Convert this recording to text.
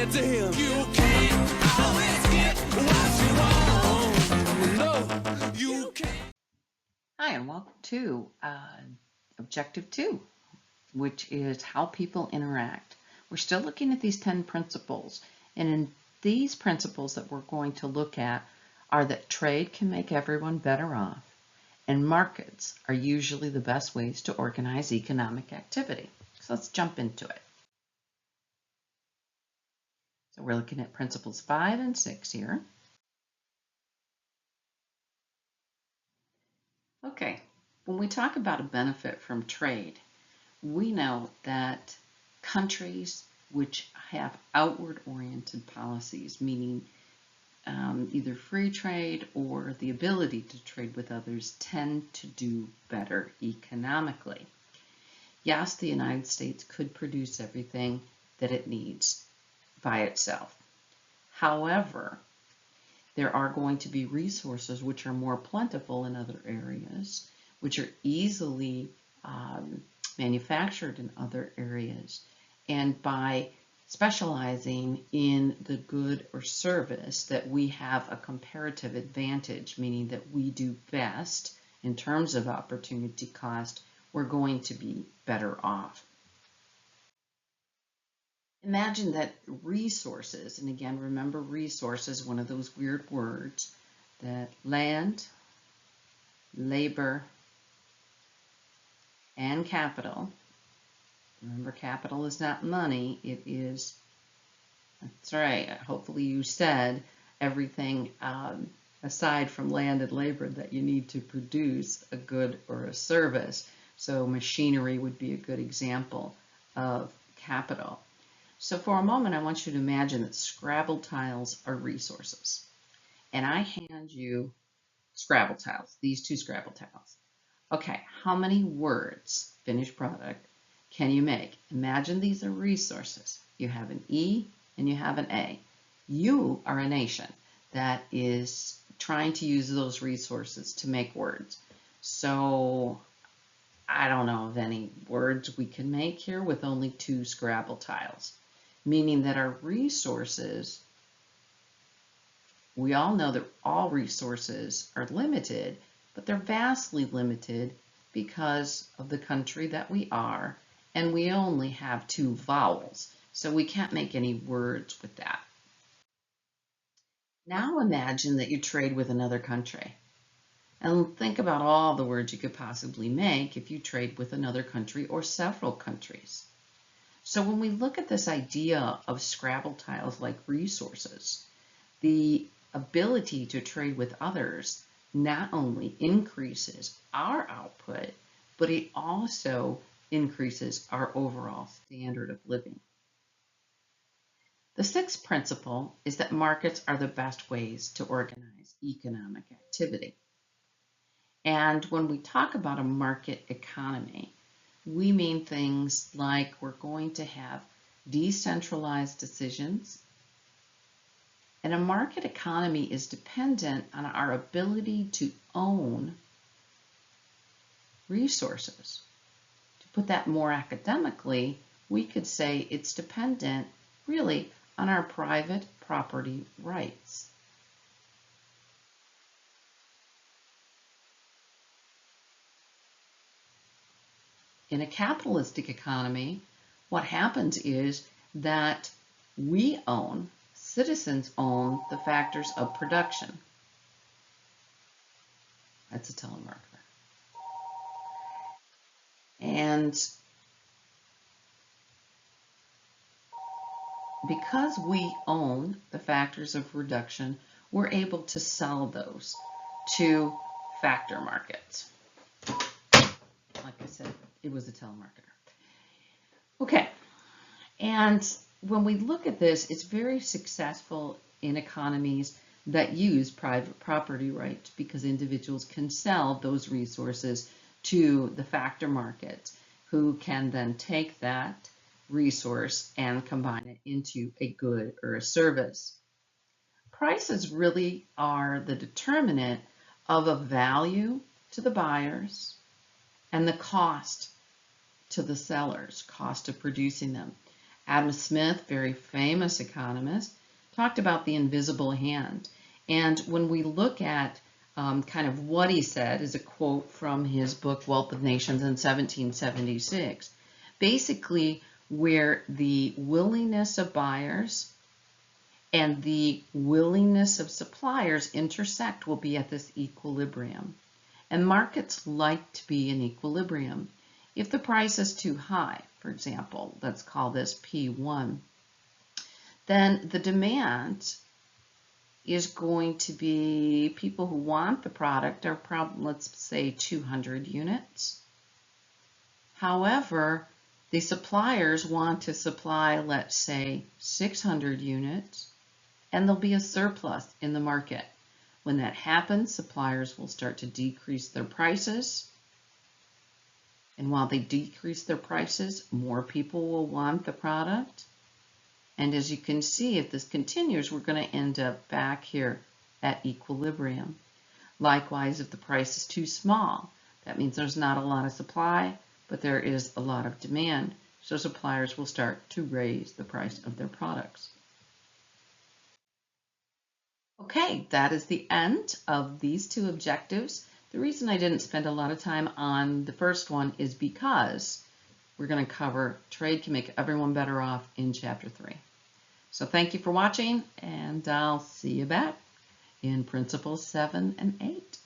said to him, you can't always get what you want. No, you can't. Hi, and welcome to Objective 2, which is how people interact. We're still looking at these 10 principles, and in these principles that we're going to look at are that trade can make everyone better off, and markets are usually the best ways to organize economic activity. So let's jump into it. So we're looking at principles 5 and 6 here. Okay, when we talk about a benefit from trade, we know that countries which have outward-oriented policies, meaning either free trade or the ability to trade with others, tend to do better economically. Yes, the United States could produce everything that it needs by itself. However, there are going to be resources which are more plentiful in other areas, which are easily manufactured in other areas. And by specializing in the good or service that we have a comparative advantage, meaning that we do best in terms of opportunity cost, we're going to be better off. Imagine that resources, and again, remember resources, one of those weird words, that land, labor, and capital. Remember, capital is not money, it is, that's right, hopefully you said everything aside from land and labor that you need to produce a good or a service. So machinery would be a good example of capital. So for a moment, I want you to imagine that Scrabble tiles are resources. And I hand you Scrabble tiles, these two Scrabble tiles. Okay, how many words, finished product, can you make? Imagine these are resources. You have an E and you have an A. You are a nation that is trying to use those resources to make words. So I don't know of any words we can make here with only two Scrabble tiles, meaning that our resources, we all know that all resources are limited, but they're vastly limited because of the country that we are, and we only have two vowels, so we can't make any words with that. Now imagine that you trade with another country, and think about all the words you could possibly make if you trade with another country or several countries. So when we look at this idea of Scrabble tiles like resources, the ability to trade with others not only increases our output, but it also increases our overall standard of living. The sixth principle is that markets are the best ways to organize economic activity. And when we talk about a market economy, we mean things like we're going to have decentralized decisions, and a market economy is dependent on our ability to own resources. To put that more academically, we could say it's dependent really on our private property rights. In a capitalistic economy, what happens is that we own, citizens own the factors of production. That's a telemarketer. And because we own the factors of production, we're able to sell those to factor markets. Like I said, it was a telemarketer. Okay, and when we look at this, it's very successful in economies that use private property rights because individuals can sell those resources to the factor market, who can then take that resource and combine it into a good or a service. Prices really are the determinant of a value to the buyers and the cost to the sellers, cost of producing them. Adam Smith, very famous economist, talked about the invisible hand. And when we look at kind of what he said, is a quote from his book Wealth of Nations in 1776. Basically, where the willingness of buyers and the willingness of suppliers intersect will be at this equilibrium. And markets like to be in equilibrium. If the price is too high, for example, let's call this P1, then the demand is going to be people who want the product are probably, let's say, 200 units. However, the suppliers want to supply, let's say, 600 units, and there'll be a surplus in the market. When that happens, suppliers will start to decrease their prices. And while they decrease their prices, more people will want the product. And as you can see, if this continues, we're going to end up back here at equilibrium. Likewise, if the price is too small, that means there's not a lot of supply, but there is a lot of demand. So suppliers will start to raise the price of their products. Okay, that is the end of these two objectives. The reason I didn't spend a lot of time on the first one is because we're going to cover trade can make everyone better off in Chapter 3. So thank you for watching, and I'll see you back in Principles 7 and 8.